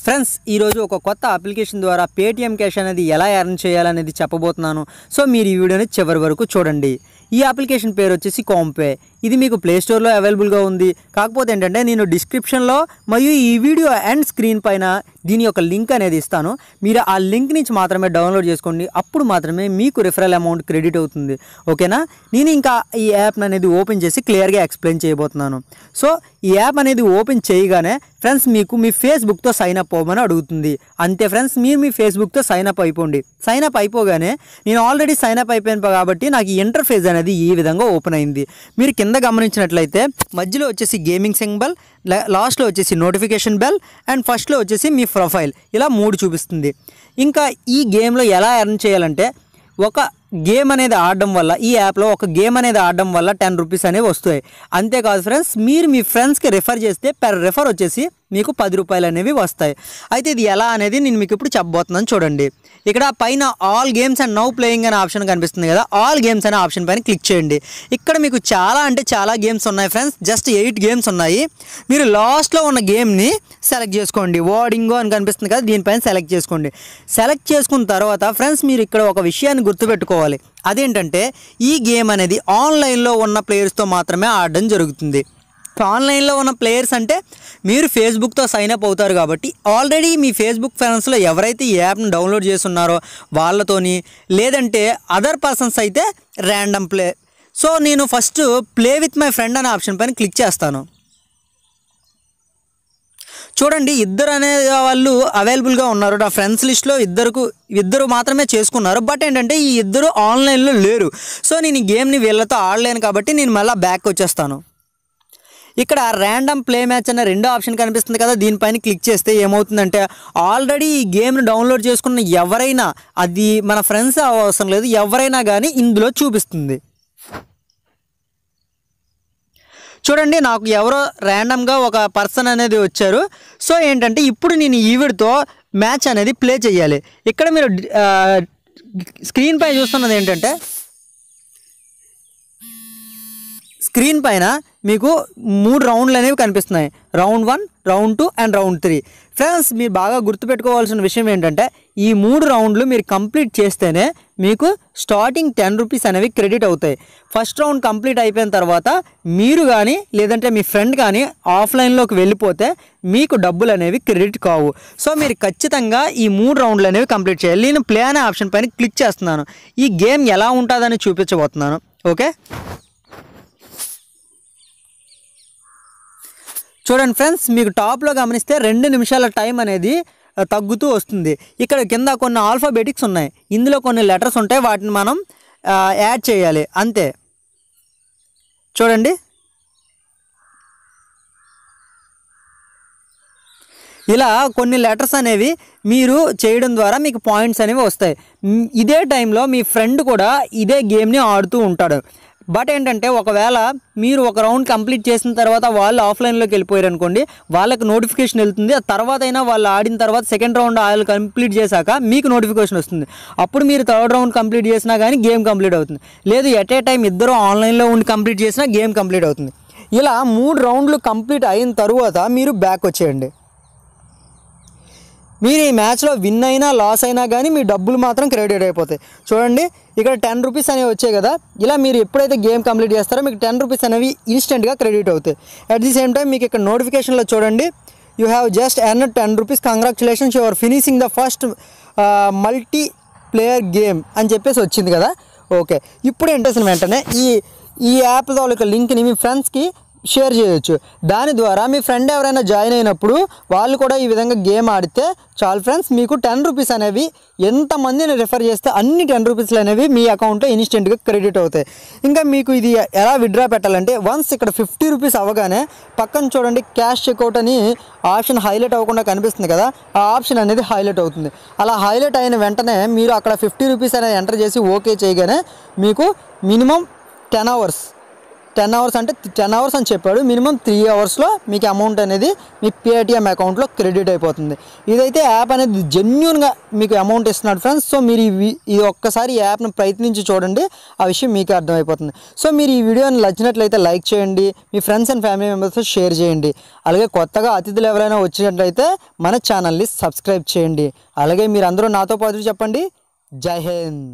Friends ఈరోజు ఒక కొత్త అప్లికేషన్ ద్వారా పేటిఎం క్యాష్ అనేది ఎలా ఎర్న్ చేయాలనేది చెప్పబోతున్నాను. సో మీరు ఈ వీడియోని చివరి వరకు చూడండి. ఈ అప్లికేషన్ పేరు వచ్చేసి కాంపే. ఇది మీకు ప్లే స్టోర్లో అవైలబుల్గా ఉంది. కాకపోతే ఏంటంటే నేను డిస్క్రిప్షన్లో మరియు ఈ వీడియో అండ్ స్క్రీన్ పైన దీని యొక్క లింక్ అనేది ఇస్తాను. మీరు ఆ లింక్ నుంచి మాత్రమే డౌన్లోడ్ చేసుకోండి. అప్పుడు మాత్రమే మీకు రిఫరల్ అమౌంట్ క్రెడిట్ అవుతుంది. ఓకేనా? నేను ఇంకా ఈ యాప్ అనేది ఓపెన్ చేసి క్లియర్గా ఎక్స్ప్లెయిన్ చేయబోతున్నాను. సో ఈ యాప్ అనేది ఓపెన్ చేయగానే ఫ్రెండ్స్ మీకు మీ ఫేస్బుక్తో సైన్ అప్ అవ్వమని అడుగుతుంది. అంతే ఫ్రెండ్స్, మీరు మీ ఫేస్బుక్తో సైన్ అప్ అయిపోండి. సైన్ అప్ అయిపోగానే నేను ఆల్రెడీ సైన్ అప్ అయిపోయాను కాబట్టి నాకు ఈ ఇంటర్ఫేస్ అనేది ఈ విధంగా ఓపెన్ అయింది. మీరు కింద గమనించినట్లయితే మధ్యలో వచ్చేసి గేమింగ్ సింబల్, లాస్ట్లో వచ్చేసి నోటిఫికేషన్ బెల్ అండ్ ఫస్ట్లో వచ్చేసి మీ ప్రొఫైల్, ఇలా 3 చూపిస్తుంది. ఇంకా ఈ గేమ్లో ఎలా ఎర్న్ చేయాలంటే ఒక గేమ్ అనేది ఆడడం వల్ల, ఈ యాప్లో ఒక గేమ్ అనేది ఆడడం వల్ల 10 రూపీస్ అనేవి వస్తాయి. అంతేకాదు ఫ్రెండ్స్, మీరు మీ ఫ్రెండ్స్కి రిఫర్ చేస్తే పెర్ రిఫర్ వచ్చేసి మీకు 10 రూపాయలు అనేవి వస్తాయి. అయితే ఇది ఎలా అనేది నేను మీకు ఇప్పుడు చెప్పబోతున్నాను. చూడండి, ఇక్కడ పైన all games and now playing అనే ఆప్షన్ కనిపిస్తుంది కదా, ఆల్ గేమ్స్ అనే ఆప్షన్ పైన క్లిక్ చేయండి. ఇక్కడ మీకు చాలా గేమ్స్ ఉన్నాయి ఫ్రెండ్స్. జస్ట్ 8 గేమ్స్ ఉన్నాయి. మీరు లాస్ట్లో ఉన్న గేమ్ని సెలెక్ట్ చేసుకోండి. వాడింగో అని కనిపిస్తుంది కదా, దీనిపైన సెలెక్ట్ చేసుకోండి. సెలెక్ట్ చేసుకున్న తర్వాత ఫ్రెండ్స్ మీరు ఇక్కడ ఒక విషయాన్ని గుర్తుపెట్టుకోవాలి. అదేంటంటే ఈ గేమ్ అనేది ఆన్లైన్లో ఉన్న ప్లేయర్స్తో మాత్రమే ఆడడం జరుగుతుంది. ఆన్లైన్లో ఉన్న ప్లేయర్స్ అంటే మీరు ఫేస్బుక్తో సైన్ అప్ అవుతారు కాబట్టి ఆల్రెడీ మీ ఫేస్బుక్ ఫ్రెండ్స్లో ఎవరైతే ఈ యాప్ని డౌన్లోడ్ చేస్తున్నారో వాళ్ళతోని, లేదంటే అదర్ పర్సన్స్ అయితే ర్యాండమ్ ప్లే. సో నేను first play with my friend అనే ఆప్షన్ పైన క్లిక్ చేస్తాను. చూడండి, ఇద్దరు అనే వాళ్ళు అవైలబుల్గా ఉన్నారు. నా ఫ్రెండ్స్ లిస్ట్లో ఇద్దరు మాత్రమే చేసుకున్నారు. బట్ ఏంటంటే ఈ ఇద్దరు ఆన్లైన్లో లేరు. సో నేను ఈ గేమ్ని వీళ్ళతో ఆడలేను కాబట్టి నేను మళ్ళీ బ్యాక్ వచ్చేస్తాను. ఇక్కడ ర్యాండమ్ ప్లే మ్యాచ్ అనే 2వ ఆప్షన్ కనిపిస్తుంది కదా, దీనిపైన క్లిక్ చేస్తే ఏమవుతుందంటే ఆల్రెడీ ఈ గేమ్ని డౌన్లోడ్ చేసుకున్న ఎవరైనా, అది మన ఫ్రెండ్స్ అవసరం లేదు, ఎవరైనా కానీ ఇందులో చూపిస్తుంది. చూడండి, నాకు ఎవరో ర్యాండమ్గా ఒక పర్సన్ అనేది వచ్చారు. సో ఏంటంటే ఇప్పుడు నేను ఈవిడతో మ్యాచ్ అనేది ప్లే చేయాలి. ఇక్కడ మీరు స్క్రీన్ పై చూస్తున్నది ఏంటంటే, స్క్రీన్ పైన మీకు 3 రౌండ్లు అనేవి కనిపిస్తున్నాయి. Round 1, round 2 and round 3. Friends మీరు బాగా గుర్తుపెట్టుకోవాల్సిన విషయం ఏంటంటే ఈ 3 రౌండ్లు మీరు కంప్లీట్ చేస్తేనే మీకు స్టార్టింగ్ 10 రూపీస్ అనేవి క్రెడిట్ అవుతాయి. ఫస్ట్ రౌండ్ కంప్లీట్ అయిపోయిన తర్వాత మీరు కానీ లేదంటే మీ ఫ్రెండ్ కానీ ఆఫ్లైన్లోకి వెళ్ళిపోతే మీకు డబ్బులు అనేవి క్రెడిట్ కావు. సో మీరు ఖచ్చితంగా ఈ 3 రౌండ్లు అనేవి కంప్లీట్ చేయాలి. నేను ప్లే అనే ఆప్షన్ పైన క్లిక్ చేస్తున్నాను. ఈ గేమ్ ఎలా ఉంటుందని చూపించబోతున్నాను. ఓకే, చూడండి ఫ్రెండ్స్, మీకు టాప్లో గమనిస్తే 2 నిమిషాల టైం అనేది తగ్గుతూ వస్తుంది. ఇక్కడ కింద కొన్ని ఆల్ఫాబెటిక్స్ ఉన్నాయి, ఇందులో కొన్ని లెటర్స్ ఉంటాయి, వాటిని మనం యాడ్ చేయాలి. అంతే. చూడండి, ఇలా కొన్ని లెటర్స్ అనేవి మీరు చేయడం ద్వారా మీకు పాయింట్స్ అనేవి వస్తాయి. ఇదే టైంలో మీ ఫ్రెండ్ కూడా ఇదే గేమ్ని ఆడుతూ ఉంటాడు. బట్ ఏంటంటే ఒకవేళ మీరు ఒక రౌండ్ కంప్లీట్ చేసిన తర్వాత వాళ్ళు ఆఫ్లైన్లోకి వెళ్ళిపోయారు అనుకోండి, వాళ్ళకి నోటిఫికేషన్ వెళ్తుంది. ఆ తర్వాత అయినా వాళ్ళు ఆడిన తర్వాత సెకండ్ రౌండ్ వాళ్ళు కంప్లీట్ చేశాక మీకు నోటిఫికేషన్ వస్తుంది. అప్పుడు మీరు థర్డ్ రౌండ్ కంప్లీట్ చేసినా కానీ గేమ్ కంప్లీట్ అవుతుంది. లేదు ఎట్ ఏ టైం ఇద్దరు ఆన్లైన్లో ఉండి కంప్లీట్ చేసినా గేమ్ కంప్లీట్ అవుతుంది. ఇలా 3 రౌండ్లు కంప్లీట్ అయిన తర్వాత మీరు బ్యాక్ వచ్చేయండి. మీరు ఈ మ్యాచ్లో విన్ అయినా లాస్ అయినా కానీ మీ డబ్బులు మాత్రం క్రెడిట్ అయిపోతాయి. చూడండి, ఇక్కడ 10 రూపీస్ అనేవి వచ్చాయి కదా, ఇలా మీరు ఎప్పుడైతే గేమ్ కంప్లీట్ చేస్తారో మీకు 10 రూపీస్ అనేవి ఇన్స్టెంట్గా క్రెడిట్ అవుతాయి. అట్ ది సేమ్ టైం మీకు ఇక్కడ నోటిఫికేషన్లో చూడండి, you have just earned 10 rupees, congratulations, you are finishing the first multiplayer game అని చెప్పేసి వచ్చింది కదా. ఓకే, ఇప్పుడు ఏంటంటే వెంటనే ఈ యాప్ తాలూకా లింక్ని మీ ఫ్రెండ్స్కి షేర్ చేయొచ్చు. దాని ద్వారా మీ ఫ్రెండ్ ఎవరైనా జాయిన్ అయినప్పుడు వాళ్ళు కూడా ఈ విధంగా గేమ్ ఆడితే చాలు ఫ్రెండ్స్, మీకు 10 రూపీస్ అనేవి ఎంతమందిని రిఫర్ చేస్తే అన్ని 10 రూపీస్లు అనేవి మీ అకౌంట్లో ఇన్స్టెంట్గా క్రెడిట్ అవుతాయి. ఇంకా మీకు ఇది ఎలా విత్డ్రా పెట్టాలంటే వన్స్ ఇక్కడ 50 రూపీస్ అవ్వగానే పక్కన చూడండి క్యాష్ చెక్అవుట్ అని ఆప్షన్ హైలైట్ అవ్వకుండా కనిపిస్తుంది కదా, ఆ ఆప్షన్ అనేది హైలైట్ అవుతుంది. అలా హైలైట్ అయిన వెంటనే మీరు అక్కడ 50 రూపీస్ అనేది ఎంటర్ చేసి ఓకే చేయగానే మీకు మినిమం 10 hours 10 అవర్స్ అంటే 10 అవర్స్ అని చెప్పాడు. మినిమం 3 అవర్స్లో మీకు అమౌంట్ అనేది మీ పేటిఎం అకౌంట్లో క్రెడిట్ అయిపోతుంది. ఇదైతే యాప్ అనేది జెన్యూన్గా మీకు అమౌంట్ ఇస్తున్నాడు ఫ్రెండ్స్. సో మీరు ఇది ఒక్కసారి ఈ యాప్ను ప్రయత్నించి చూడండి, ఆ విషయం మీకు అర్థమైపోతుంది. సో మీరు ఈ వీడియోని నచ్చినట్లయితే లైక్ చేయండి, మీ ఫ్రెండ్స్ అండ్ ఫ్యామిలీ మెంబర్స్తో షేర్ చేయండి. అలాగే కొత్తగా అతిథులు ఎవరైనా వచ్చినట్లయితే మన ఛానల్ని సబ్స్క్రైబ్ చేయండి. అలాగే మీరు అందరూ నాతో పాటు చెప్పండి, జై హింద్.